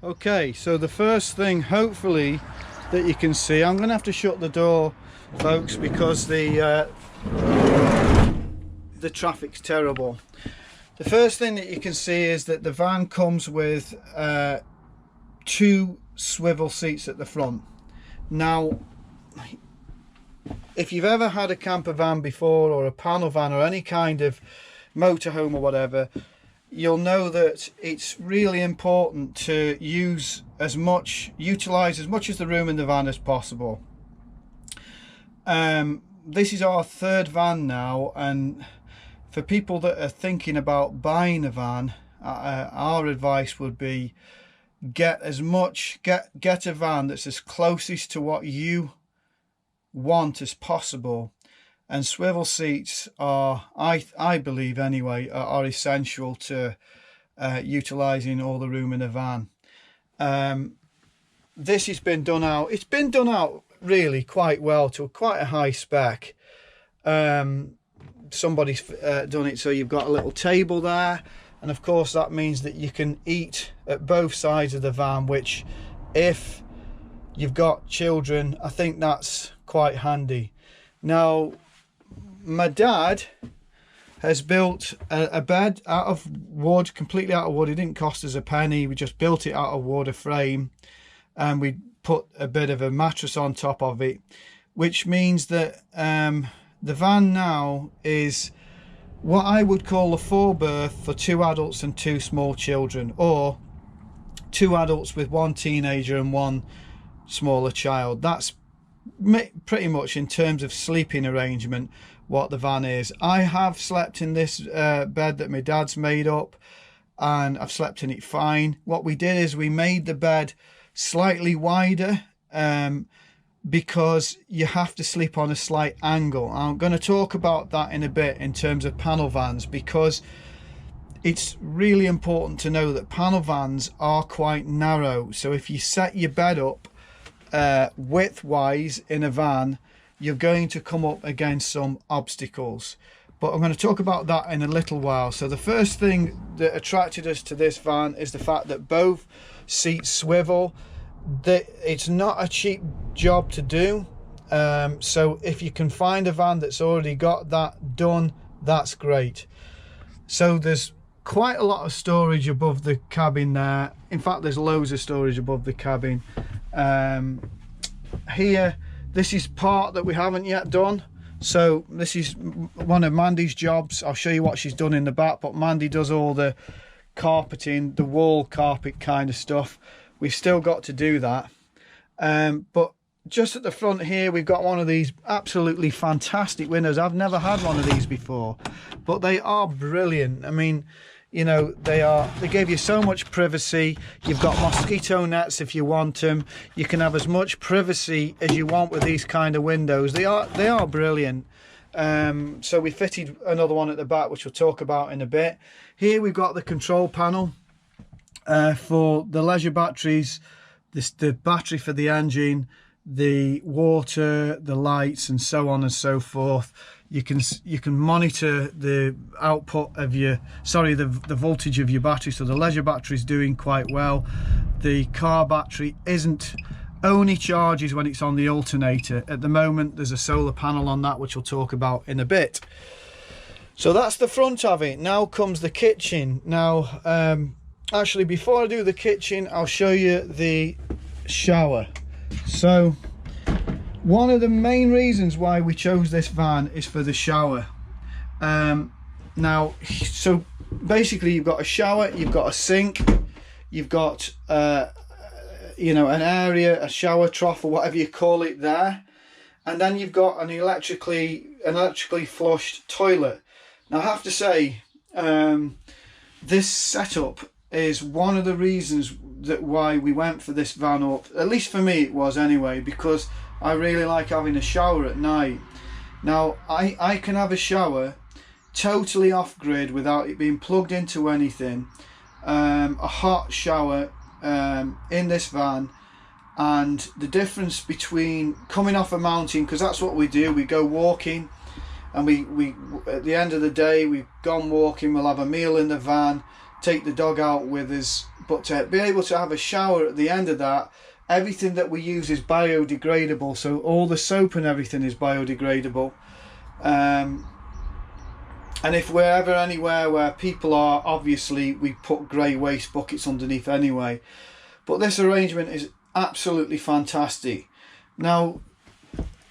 Okay, so the first thing hopefully that you can see, I'm gonna have to shut the door, folks, because the traffic's terrible. The first thing that you can see is that the van comes with 2 swivel seats at the front. Now, if you've ever had a camper van before, or a panel van, or any kind of motorhome or whatever, you'll know that it's really important to utilize as much of the room in the van as possible. This is our 3rd van now, and for people that are thinking about buying a van, our advice would be get a van that's as closest to what you want as possible. And swivel seats are, I believe anyway, are essential to utilising all the room in a van. This has been done out. It's been done out really quite well, to quite a high spec. Somebody's done it so you've got a little table there, and of course that means that you can eat at both sides of the van, which, if you've got children, I think that's quite handy. Now, my dad has built a bed out of wood, completely out of wood. It didn't cost us a penny. We just built it out of wood, a frame, and we put a bit of a mattress on top of it, which means that the van now is what I would call a 4-berth for 2 adults and 2 small children, or 2 adults with 1 teenager and 1 smaller child. That's pretty much, in terms of sleeping arrangement, what the van is. I have slept in this bed that my dad's made up, and I've slept in it fine. What we did is we made the bed slightly wider, because you have to sleep on a slight angle. I'm going to talk about that in a bit in terms of panel vans, because it's really important to know that panel vans are quite narrow. So if you set your bed up width-wise in a van, you're going to come up against some obstacles. But I'm going to talk about that in a little while. So the first thing that attracted us to this van is the fact that both seats swivel. It's not a cheap job to do, so if you can find a van that's already got that done, that's great. So there's quite a lot of storage above the cabin there. In fact, there's loads of storage above the cabin. Here, this is part that we haven't yet done. So this is one of Mandy's jobs. I'll show you what she's done in the back, but Mandy does all the carpeting, the wall carpet kind of stuff. We've still got to do that. But just at the front here, we've got one of these absolutely fantastic windows. I've never had one of these before, but they are brilliant. I mean, you know, they give you so much privacy. You've got mosquito nets if you want them. You can have as much privacy as you want with these kind of windows. They are brilliant. So we fitted another one at the back, which we'll talk about in a bit. Here we've got the control panel for the leisure batteries, the battery for the engine, the water, the lights, and so on and so forth. You can monitor the output of the voltage of your battery. So the leisure battery is doing quite well. The car battery only charges when it's on the alternator. At the moment, there's a solar panel on that, which we'll talk about in a bit. So that's the front of it. Now comes the kitchen. Now, actually, before I do the kitchen, I'll show you the shower. So one of the main reasons why we chose this van is for the shower. Now, so basically you've got a shower, you've got a sink, you've got you know, an area, a shower trough, or whatever you call it there, and then you've got an electrically flushed toilet. Now I have to say, this setup is one of the reasons why we went for this van up. At least for me it was anyway, because I really like having a shower at night. Now I can have a shower totally off grid without it being plugged into anything. A hot shower in this van, and the difference between coming off a mountain, because that's what we do, we go walking, and we at the end of the day we've gone walking, we'll have a meal in the van, take the dog out with us, but to be able to have a shower at the end of that, everything that we use is biodegradable, so all the soap and everything is biodegradable. And if we're ever anywhere where people are, obviously we put grey waste buckets underneath anyway. But this arrangement is absolutely fantastic. Now,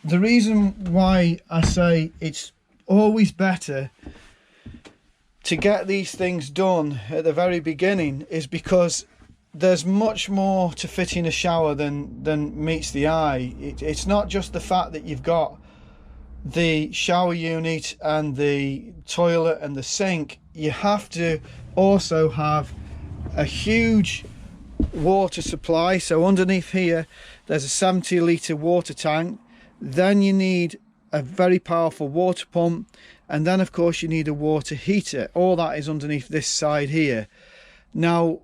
the reason why I say it's always better to get these things done at the very beginning is because there's much more to fitting a shower than meets the eye. It's not just the fact that you've got the shower unit and the toilet and the sink. You have to also have a huge water supply. So underneath here there's a 70 litre water tank. Then you need a very powerful water pump, and then of course you need a water heater. All that is underneath this side here. Now,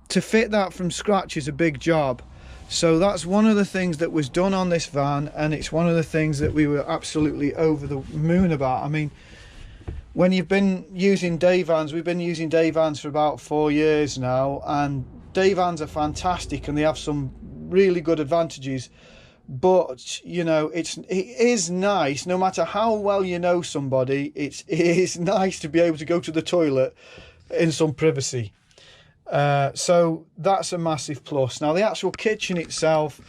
to fit that from scratch is a big job, so that's one of the things that was done on this van, and it's one of the things that we were absolutely over the moon about. I mean, when you've been using day vans, we've been using day vans for about 4 years now, and day vans are fantastic and they have some really good advantages. But you know, it is nice, no matter how well you know somebody, it is nice to be able to go to the toilet in some privacy. So that's a massive plus. Now, the actual kitchen itself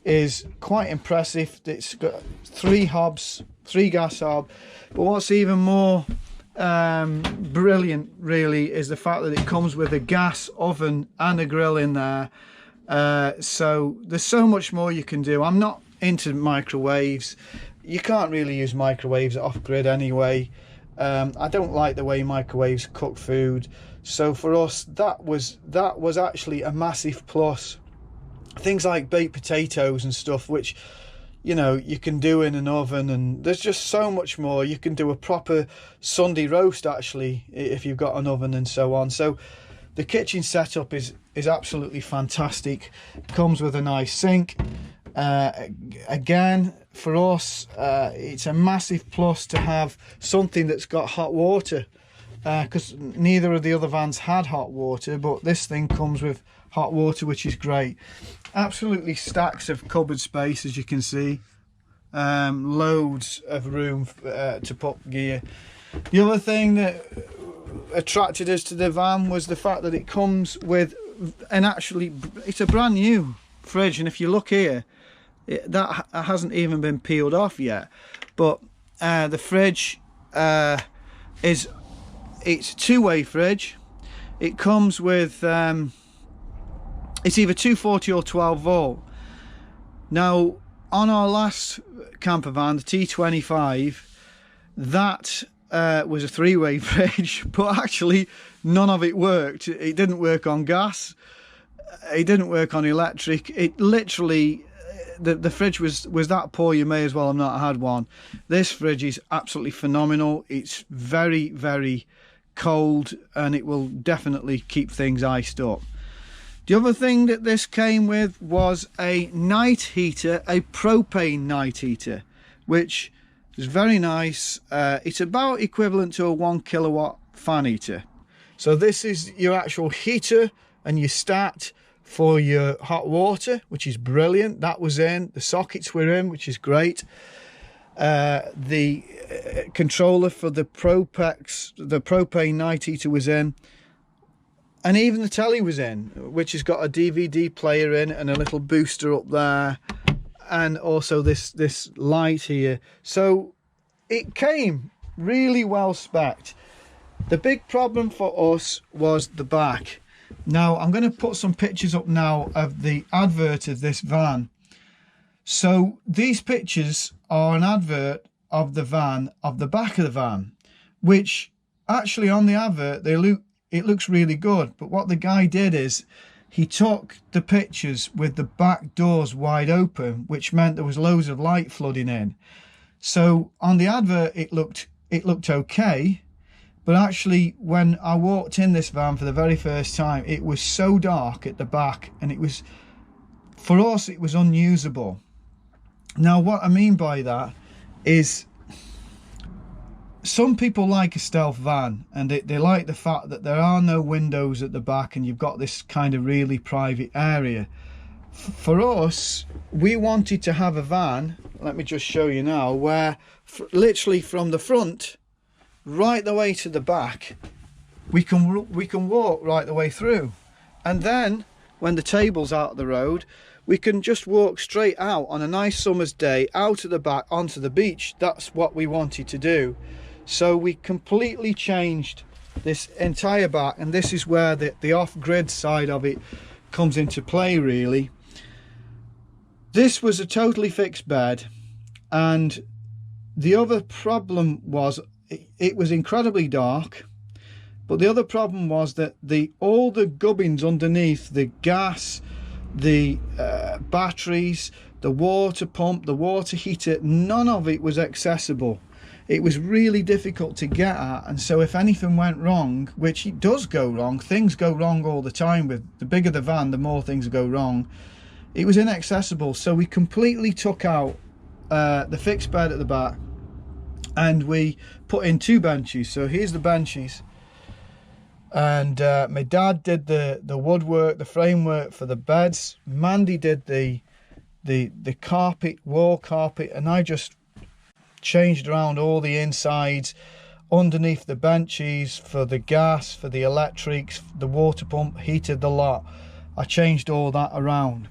is quite impressive. It's got 3 hobs, 3 gas hob, but what's even more brilliant really is the fact that it comes with a gas oven and a grill in there. So there's so much more you can do. I'm not into microwaves. You can't really use microwaves off-grid anyway. I don't like the way microwaves cook food, so for us that was actually a massive plus. Things like baked potatoes and stuff, which, you know, you can do in an oven, and there's just so much more. You can do a proper Sunday roast actually if you've got an oven and so on. So the kitchen setup is absolutely fantastic. Comes with a nice sink. Again, for us, it's a massive plus to have something that's got hot water, because neither of the other vans had hot water, but this thing comes with hot water, which is great. Absolutely stacks of cupboard space, as you can see. Loads of room to put gear. The other thing that attracted us to the van was the fact that it comes with it's a brand new fridge, and if you look here, that hasn't even been peeled off yet, but the fridge it's a two-way fridge. It comes with it's either 240 or 12 volt. Now, on our last camper van, the T25, that was a 3-way fridge, but actually none of it worked. It didn't work on gas, it didn't work on electric. It literally, the fridge was that poor you may as well have not had one. This fridge is absolutely phenomenal. It's very, very cold, and it will definitely keep things iced up. The other thing that this came with was a night heater, a propane night heater, which is very nice. It's about equivalent to a 1 kilowatt fan heater. So this is your actual heater and your stat for your hot water, which is brilliant. That was in. The sockets were in, which is great. The controller for the propane night heater was in. And even the telly was in, which has got a DVD player in and a little booster up there, and also this light here. So it came really well spec'd. The big problem for us was the back. Now, I'm going to put some pictures up now of the advert of this van. So these pictures are an advert of the van, of the back of the van, which actually on the advert it looks really good. But what the guy did is he took the pictures with the back doors wide open, which meant there was loads of light flooding in. So on the advert it looked okay, but actually when I walked in this van for the very first time, it was so dark at the back, and it was, for us, it was unusable. Now, what I mean by that is some people like a stealth van, and they like the fact that there are no windows at the back and you've got this kind of really private area. For us, we wanted to have a van, let me just show you now, where literally from the front right the way to the back we can walk right the way through, and then when the table's out of the road we can just walk straight out on a nice summer's day out of the back onto the beach. That's what we wanted to do. So we completely changed this entire back, and this is where the off-grid side of it comes into play really. This was a totally fixed bed, and the other problem was it was incredibly dark, but the other problem was that all the gubbins underneath, the gas, the batteries, the water pump, the water heater, none of it was accessible. It was really difficult to get at, and so if anything went wrong, which it does go wrong, things go wrong all the time. With the bigger the van, the more things go wrong. It was inaccessible, so we completely took out the fixed bed at the back, and we put in 2 benches. So here's the benches, and my dad did the woodwork, the framework for the beds. Mandy did the carpet, wall carpet, and I just changed around all the insides underneath the benches for the gas, for the electrics, the water pump, heated the lot. I changed all that around.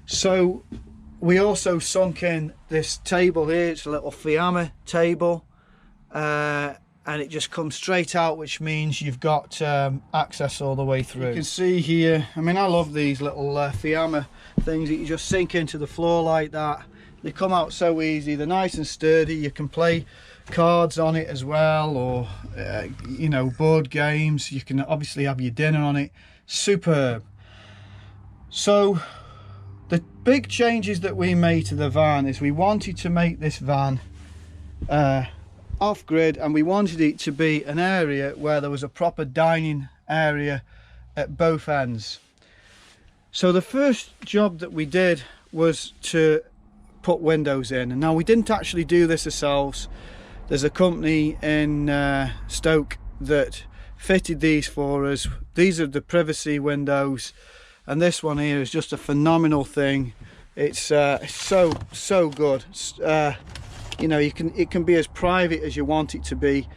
So we also sunk in this table here. It's a little Fiamma table, and it just comes straight out, which means you've got access all the way through. You can see here, I mean, I love these little Fiamma things that you just sink into the floor like that. They come out so easy, they're nice and sturdy. You can play cards on it as well, or you know, board games. You can obviously have your dinner on it. Superb. So the big changes that we made to the van is we wanted to make this van off-grid, and we wanted it to be an area where there was a proper dining area at both ends. So the first job that we did was to put windows in, and now we didn't actually do this ourselves. There's a company in Stoke that fitted these for us. These are the privacy windows, and this one here is just a phenomenal thing. It's so good. You know, it can be as private as you want it to be.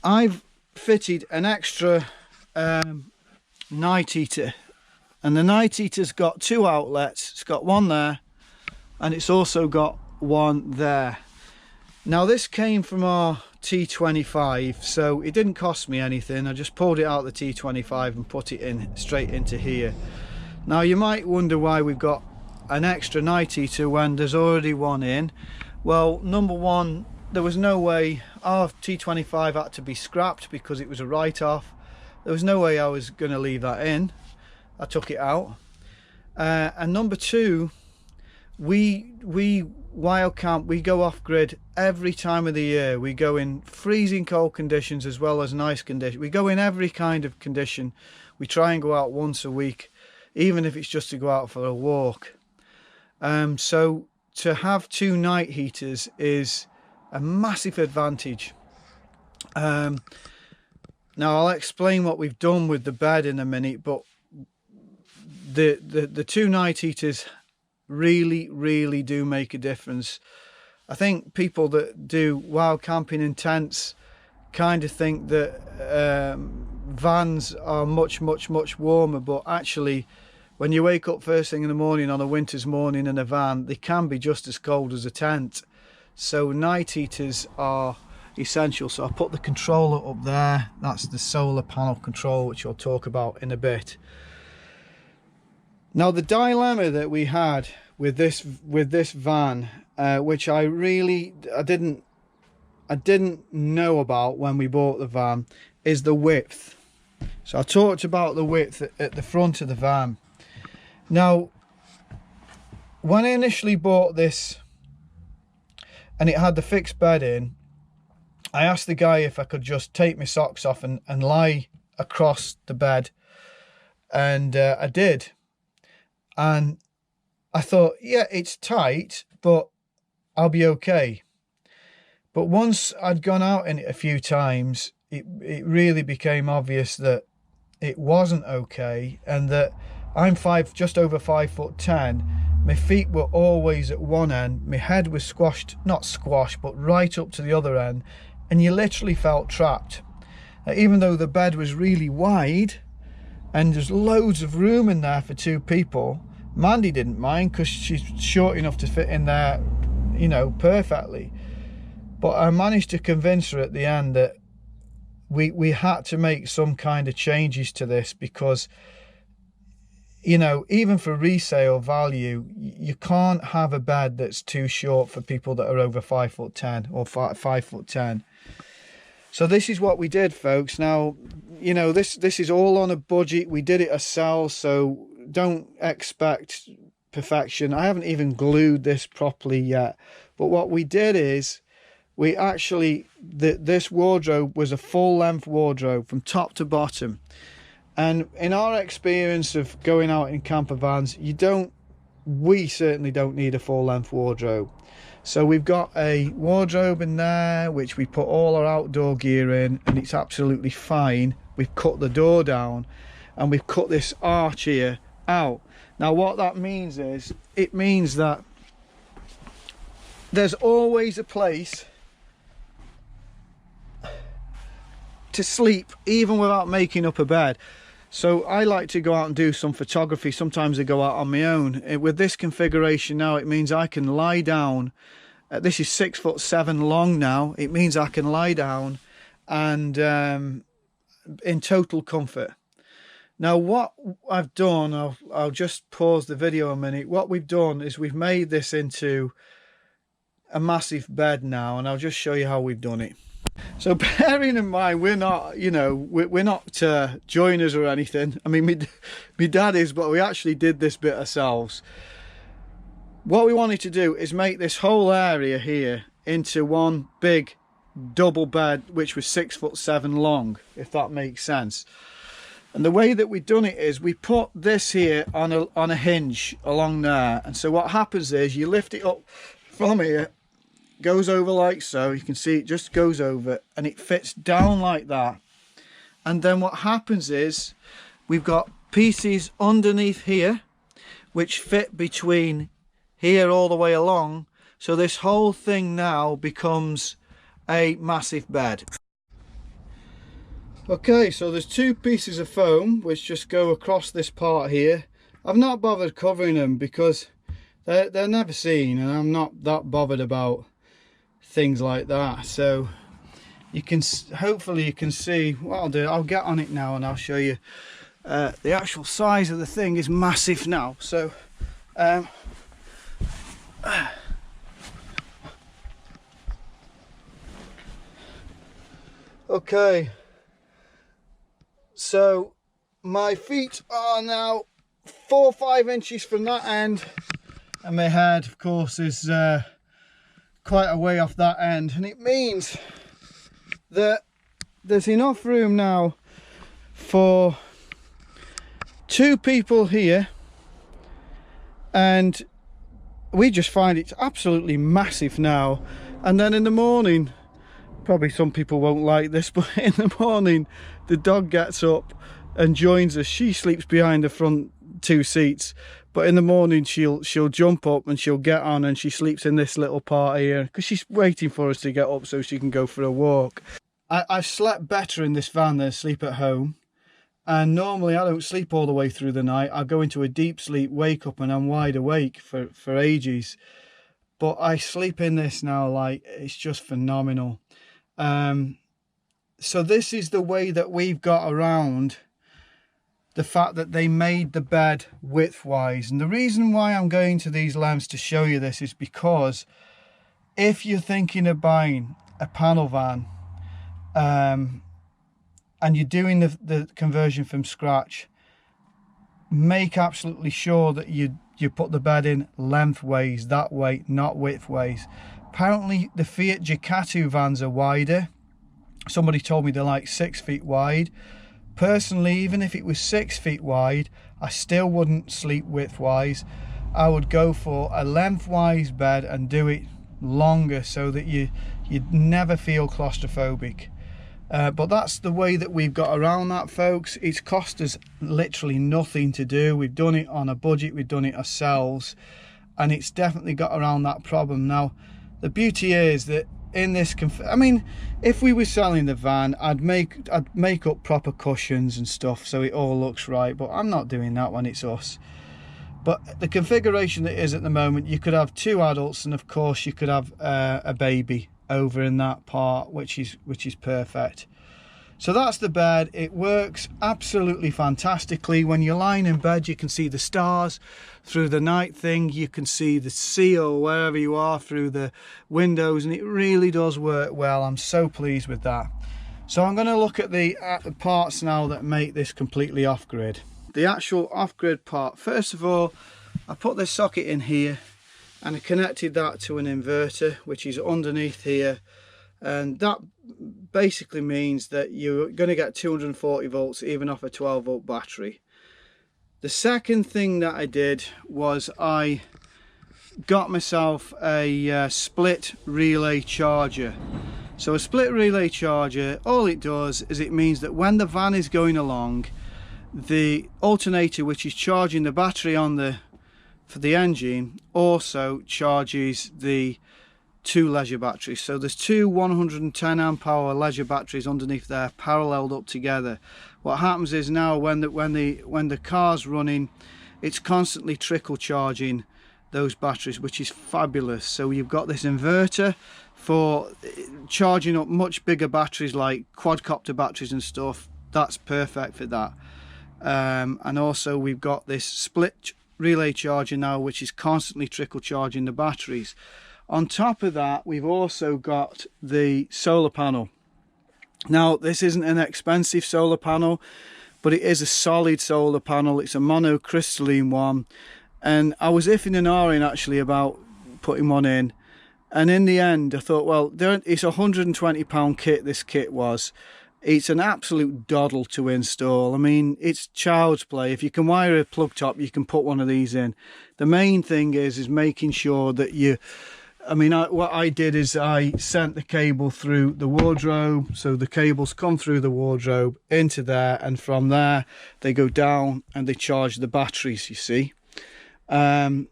I've fitted an extra night heater, and the night heater's got 2 outlets. It's got one there, and it's also got one there. Now this came from our T25, so it didn't cost me anything. I just pulled it out of the T25 and put it in straight into here. Now you might wonder why we've got an extra night heater when there's already one in. Well, number one, there was no way. Our T25 had to be scrapped because it was a write-off. There was no way I was going to leave that in. I took it out. And number two, we wild camp, we go off grid every time of the year. We go in freezing cold conditions as well as nice conditions. We go in every kind of condition. We try and go out once a week, even if it's just to go out for a walk. So to have 2 night heaters is a massive advantage. Now I'll explain what we've done with the bed in a minute, but the 2 night heaters really do make a difference. I think people that do wild camping in tents kind of think that vans are much warmer, but actually when you wake up first thing in the morning on a winter's morning in a van, they can be just as cold as a tent. So night heaters are essential. So I put the controller up there. That's the solar panel control, which I'll talk about in a bit. Now the dilemma that we had with this van, which I didn't know about when we bought the van, is the width. So I talked about the width at the front of the van. Now when I initially bought this and it had the fixed bed in, I asked the guy if I could just take my socks off and lie across the bed, and I did. And I thought, yeah, it's tight, but I'll be okay. But once I'd gone out in it a few times, it really became obvious that it wasn't okay, and that I'm just over 5'10". My feet were always at one end, my head was squashed, not squashed, but right up to the other end, and you literally felt trapped. Even though the bed was really wide and there's loads of room in there for two people, Mandy didn't mind because she's short enough to fit in there, you know, perfectly. But I managed to convince her at the end that we had to make some kind of changes to this, because, you know, even for resale value, you can't have a bed that's too short for people that are over 5'10" or 5'10". So this is what we did, folks. Now, you know, this is all on a budget. We did it ourselves, so don't expect perfection. I haven't even glued this properly yet. But what we did is, we actually, this wardrobe was a full-length wardrobe from top to bottom. And in our experience of going out in camper vans, we certainly don't need a full-length wardrobe. So we've got a wardrobe in there which we put all our outdoor gear in, and it's absolutely fine. We've cut the door down and we've cut this arch here out. Now what that means is, it means that there's always a place to sleep even without making up a bed. So I like to go out and do some photography. Sometimes I go out on my own. With this configuration now, it means I can lie down. This is 6'7" long now. It means I can lie down and in total comfort. Now what I've done, I'll just pause the video a minute. What we've done is we've made this into a massive bed now, and I'll just show you how we've done it. So bearing in mind, we're not, you know, we're not joiners or anything. I mean, my dad is, but we actually did this bit ourselves. What we wanted to do is make this whole area here into one big double bed, which was 6'7" long, if that makes sense. And the way that we've done it is, we put this here on a hinge along there, and so what happens is you lift it up from here, goes over like so, you can see it just goes over, and it fits down like that. And then what happens is, we've got pieces underneath here which fit between here all the way along, so this whole thing now becomes a massive bed. Okay, so there's two pieces of foam which just go across this part here. I've not bothered covering them because they're never seen, and I'm not that bothered about things like that. So you can, hopefully you can see what I'll do. I'll get on it now and I'll show you. The actual size of the thing is massive now. So okay, so my feet are now 4 or 5 inches from that end, and my head of course is quite a way off that end, and it means that there's enough room now for 2 people here, and we just find it's absolutely massive now. And then in the morning, probably some people won't like this, but in the morning the dog gets up and joins us. She sleeps behind the front 2 seats, but in the morning she'll jump up and she'll get on, and she sleeps in this little part here because she's waiting for us to get up so she can go for a walk. I've slept better in this van than sleep at home, and normally I don't sleep all the way through the night. I go into a deep sleep, wake up, and I'm wide awake for ages. But I sleep in this now like it's just phenomenal. So this is the way that we've got around the fact that they made the bed width-wise. And the reason why I'm going to these lengths to show you this is because if you're thinking of buying a panel van and you're doing the conversion from scratch, make absolutely sure that you put the bed in lengthways, that way, not widthways. Apparently the Fiat Ducato vans are wider. Somebody told me they're like 6 feet wide. Personally, even if it was 6 feet wide, I still wouldn't sleep widthwise. I would go for a lengthwise bed and do it longer so that you you'd never feel claustrophobic. But that's the way that we've got around that, folks. It's cost us literally nothing to do. We've done it on a budget, we've done it ourselves, and it's definitely got around that problem. Now, the beauty is that in this, I mean, if we were selling the van, I'd make up proper cushions and stuff so it all looks right, but I'm not doing that when it's us. But the configuration that is at the moment, you could have 2 adults, and of course you could have a baby over in that part, which is perfect. So that's the bed. It works absolutely fantastically. When you're lying in bed, you can see the stars through the night thing. You can see the sea or wherever you are through the windows, and it really does work well. I'm so pleased with that. So I'm going to look at the parts now that make this completely off-grid. The actual off-grid part. First of all, I put this socket in here and I connected that to an inverter, which is underneath here, and that basically means that you're going to get 240 volts even off a 12 volt battery. The second thing that I did was I got myself a split relay charger. So a split relay charger, all it does is it means that when the van is going along, the alternator, which is charging the battery for the engine, also charges the 2 leisure batteries. So there's 2 110 amp hour leisure batteries underneath there, paralleled up together. What happens is now when the car's running, it's constantly trickle charging those batteries, which is fabulous. So you've got this inverter for charging up much bigger batteries like quadcopter batteries and stuff. That's perfect for that. And also we've got this split relay charger now, which is constantly trickle charging the batteries. On top of that, we've also got the solar panel. Now, this isn't an expensive solar panel, but it is a solid solar panel. It's a monocrystalline one, and I was iffing and ahhing actually about putting one in, and in the end I thought, well, it's a £120 kit. This kit was. It's an absolute doddle to install. I mean, it's child's play. If you can wire a plug top, you can put one of these in. The main thing is making sure that what I did is I sent the cable through the wardrobe. So the cables come through the wardrobe into there, and from there they go down and they charge the batteries, you see. And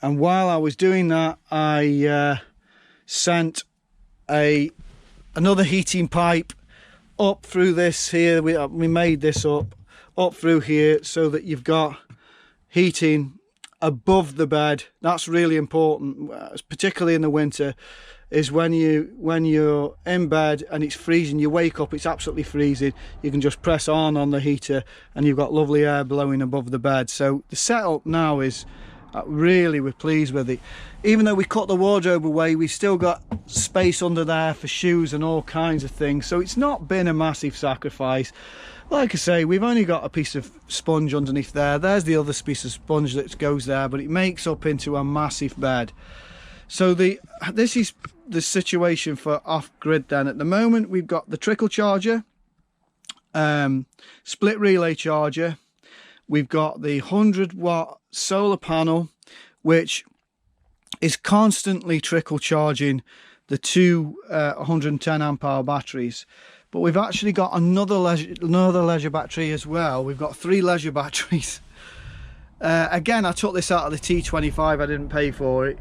while I was doing that, I sent another heating pipe up through this here. We made this up through here so that you've got heating above the bed. That's really important, particularly in the winter, is when you're in bed and it's freezing, you wake up, it's absolutely freezing, you can just press on the heater and you've got lovely air blowing above the bed. So the setup now is really, we're pleased with it. Even though we cut the wardrobe away, we've still got space under there for shoes and all kinds of things, so it's not been a massive sacrifice. Like I say, we've only got a piece of sponge underneath there. There's the other piece of sponge that goes there, but it makes up into a massive bed. So this is the situation for off-grid then. At the moment, we've got the trickle charger, split relay charger. We've got the 100-watt solar panel, which is constantly trickle charging the 2 110 amp hour batteries. But we've actually got another leisure battery as well. We've got 3 leisure batteries. Again, I took this out of the T25. I didn't pay for it.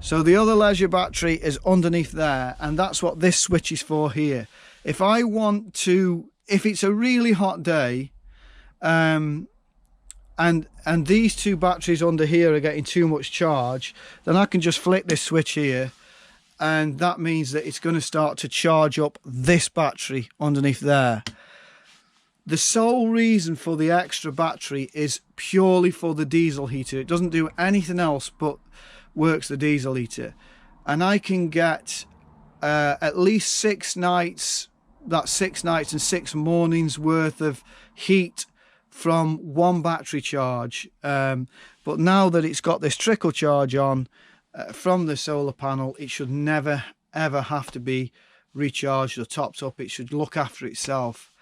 So the other leisure battery is underneath there, and that's what this switch is for here. If it's a really hot day, and these 2 batteries under here are getting too much charge, then I can just flick this switch here, and that means that it's going to start to charge up this battery underneath there. The sole reason for the extra battery is purely for the diesel heater. It doesn't do anything else but works the diesel heater, and I can get at least 6 nights, that's 6 nights and 6 mornings worth of heat from 1 battery charge. But now that it's got this trickle charge on from the solar panel, it should never ever have to be recharged or topped up. It should look after itself.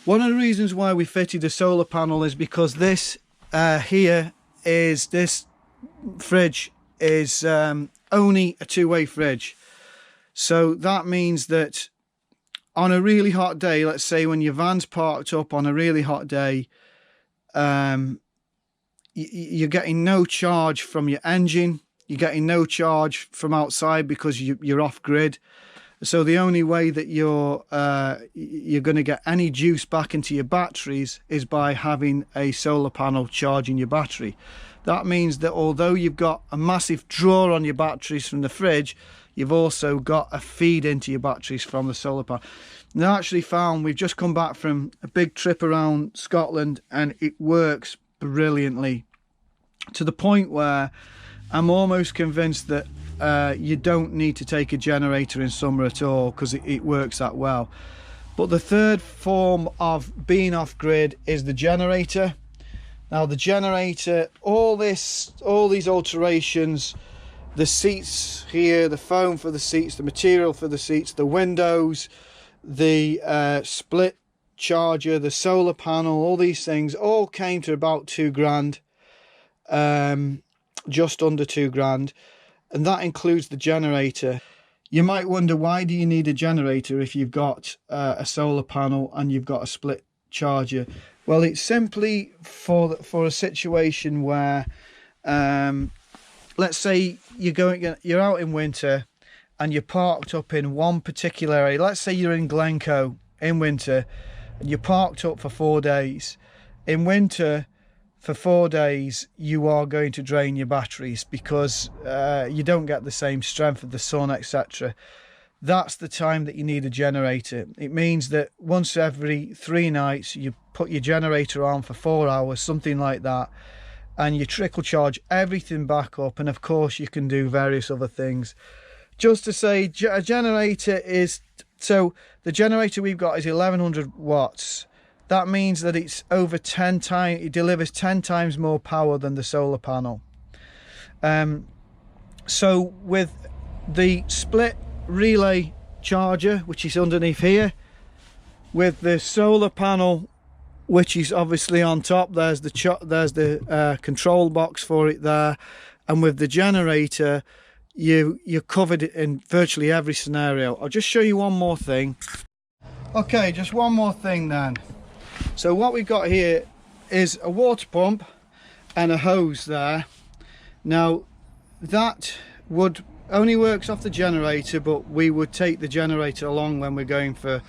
One of the reasons why we fitted the solar panel is because this fridge is only a 2-way fridge. So that means that on a really hot day, let's say when your van's parked up on a really hot day, you're getting no charge from your engine, you're getting no charge from outside because you're off grid. So the only way that you're going to get any juice back into your batteries is by having a solar panel charging your battery. That means that although you've got a massive draw on your batteries from the fridge, you've also got a feed into your batteries from the solar panel. And I actually found, we've just come back from a big trip around Scotland, and it works brilliantly, to the point where I'm almost convinced that you don't need to take a generator in summer at all, because it works that well. But the third form of being off grid is the generator. Now the generator, all these alterations, the seats here, the foam for the seats, the material for the seats, the windows, the split charger, the solar panel, all these things all came to about £2,000, just under £2,000. And that includes the generator. You might wonder, why do you need a generator if you've got a solar panel and you've got a split charger? Well, it's simply for a situation where, let's say you're out in winter and you're parked up in one particular area. Let's say you're in Glencoe in winter and you're parked up for 4 days. In winter, for 4 days, you are going to drain your batteries because you don't get the same strength of the sun, etc. That's the time that you need a generator. It means that once every 3 nights, you put your generator on for 4 hours, something like that, and you trickle charge everything back up. And of course, you can do various other things. Just to say, a generator is, so the generator we've got is 1100 watts. That means that it's over 10 times, it delivers 10 times more power than the solar panel. So with the split relay charger, which is underneath here, with the solar panel, which is obviously on top, there's the control box for it there, and with the generator, you're covered in virtually every scenario. I'll just show you one more thing. Okay, just one more thing then. So what we've got here is a water pump and a hose there. Now that would only works off the generator, but we would take the generator along when we're going for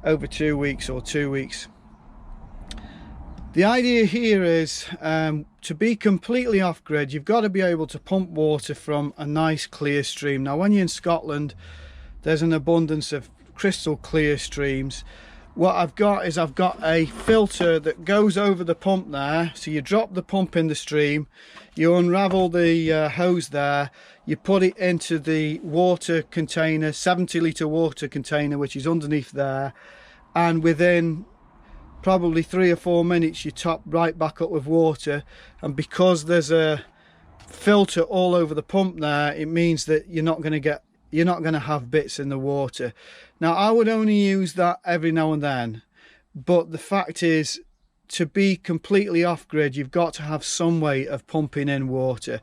over 2 weeks or 2 weeks. The idea here is to be completely off grid, you've got to be able to pump water from a nice clear stream. Now when you're in Scotland, there's an abundance of crystal clear streams. What I've got is I've got a filter that goes over the pump there. So you drop the pump in the stream, you unravel the hose there, you put it into the water container, 70-litre water container, which is underneath there, and within probably 3 or 4 minutes you top right back up with water. And because there's a filter all over the pump there, it means that you're not going to have bits in the water. Now I would only use that every now and then, but the fact is, to be completely off grid, you've got to have some way of pumping in water.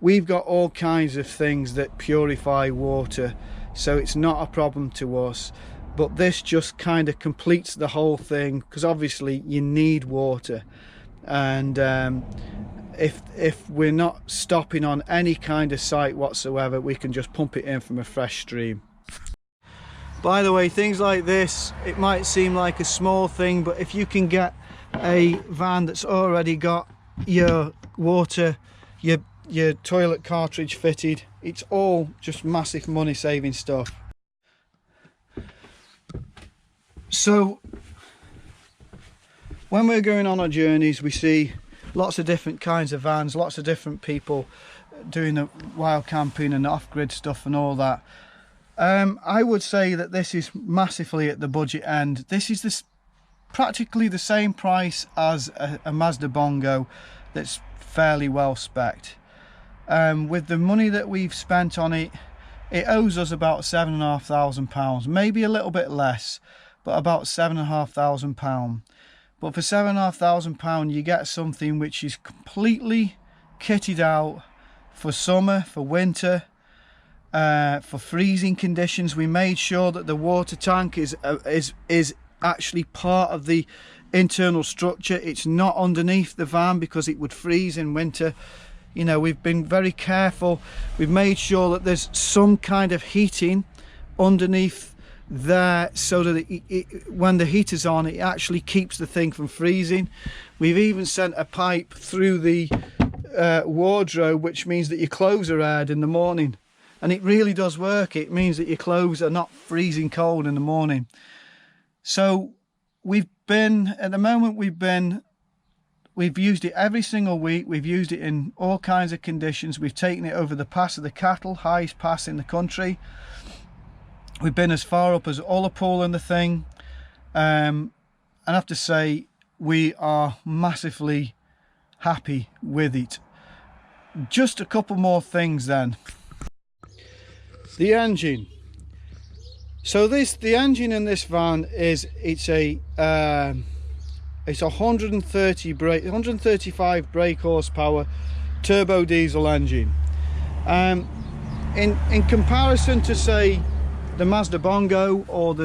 We've got all kinds of things that purify water, so it's not a problem to us. But this just kind of completes the whole thing, because obviously you need water, and if we're not stopping on any kind of site whatsoever, we can just pump it in from a fresh stream. By the way, things like this, it might seem like a small thing, but if you can get a van that's already got your water, your toilet cartridge fitted, it's all just massive money saving stuff. So when we're going on our journeys, we see lots of different kinds of vans, lots of different people doing the wild camping and off-grid stuff and all that. I would say that this is massively at the budget end. This is practically the same price as a Mazda Bongo that's fairly well spec'd. With the money that we've spent on it, it owes us about £7,500, maybe a little bit less, but about £7,500. But for £7,500 you get something which is completely kitted out for summer, for winter, for freezing conditions. We made sure that the water tank is actually part of the internal structure. It's not underneath the van because it would freeze in winter. You know, we've been very careful. We've made sure that there's some kind of heating underneath there so that when the heater's on, it actually keeps the thing from freezing. We've even sent a pipe through the wardrobe, which means that your clothes are aired in the morning, and it really does work. It means that your clothes are not freezing cold in the morning. So we've used it every single week. We've used it in all kinds of conditions. We've taken it over the Pass of the Cattle, highest pass in the country. We've been as far up as Ullapool in the thing. And I have to say, we are massively happy with it. Just a couple more things then. The engine. So the engine in this van it's a 135 brake horsepower turbo diesel engine. In comparison to, say, the Mazda Bongo or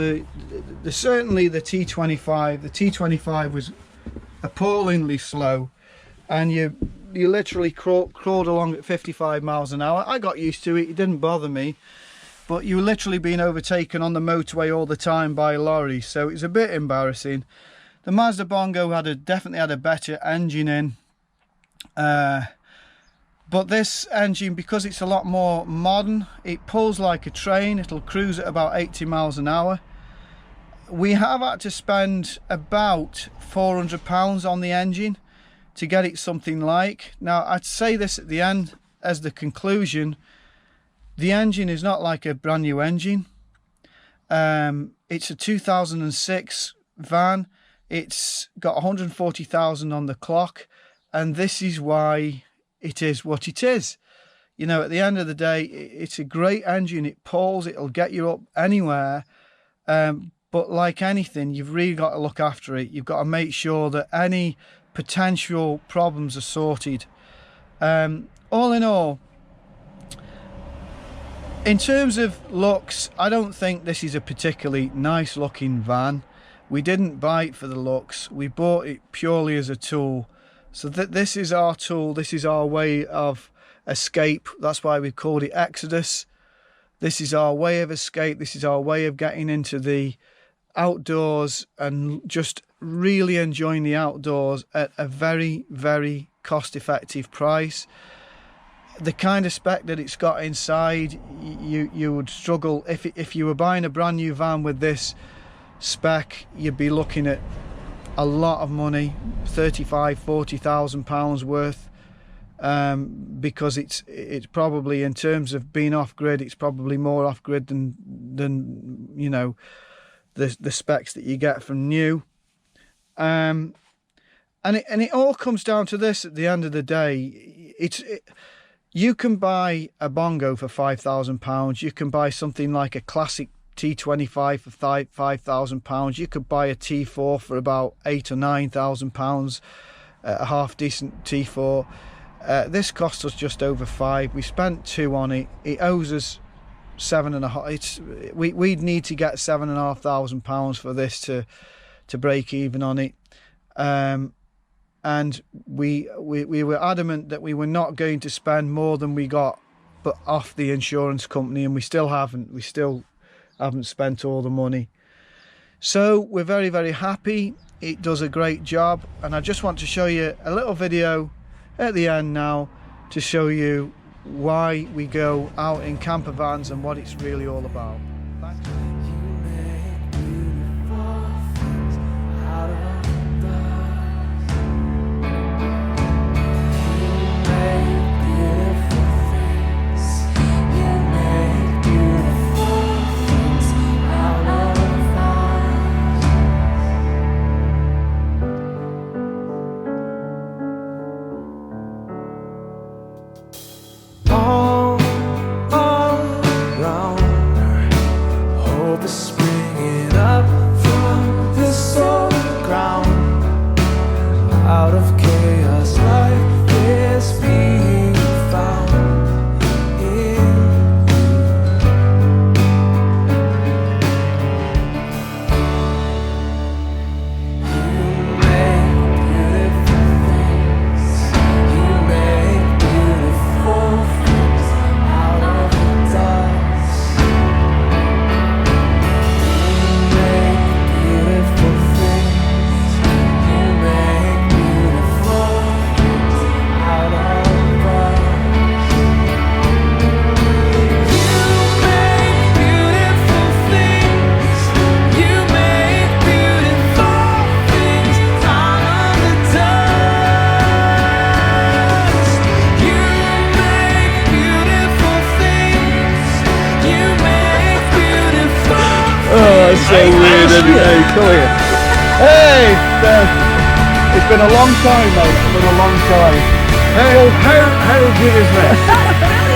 certainly the T25, the T25 was appallingly slow, and you literally crawled along at 55 miles an hour. I got used to it, it didn't bother me, but you were literally being overtaken on the motorway all the time by lorries, so it was a bit embarrassing. The Mazda Bongo definitely had a better engine in, but this engine, because it's a lot more modern, it pulls like a train. It'll cruise at about 80 miles an hour. We have had to spend about £400 on the engine to get it something like. Now, I'd say this at the end as the conclusion: the engine is not like a brand new engine. It's a 2006 van. It's got 140,000 on the clock, and this is why it is what it is. You know, at the end of the day, it's a great engine. It pulls, it'll get you up anywhere. But like anything, you've really got to look after it. You've got to make sure that any potential problems are sorted. All in all, in terms of looks, I don't think this is a particularly nice looking van. We didn't buy it for the looks. We bought it purely as a tool. So this is our tool. This is our way of escape. That's why we called it Exodus. This is our way of escape. This is our way of getting into the outdoors and just really enjoying the outdoors at a very, very cost-effective price. The kind of spec that it's got inside, you would struggle if you were buying a brand new van with this spec. You'd be looking at a lot of money, £35,000–40,000 worth, because it's probably, in terms of being off grid, it's probably more off grid than you know, the specs that you get from new. And it all comes down to this at the end of the day. You can buy a Bongo for £5,000. You can buy something like a classic T25 for £5,000. You could buy a T4 for about £8,000 or £9,000, a half decent T4. This cost us just over £5,000. We spent £2,000 on it. It owes us £7,500. We'd need to get £7,500 for this to break even on it. And we were adamant that we were not going to spend more than we got but off the insurance company, and we still haven't. We still haven't spent all the money. So we're very, very happy. It does a great job, and I just want to show you a little video at the end now to show you why we go out in camper vans and what it's really all about. Thanks. All around show you. Hey, it's been a long time, mate. It's been a long time. How good is this?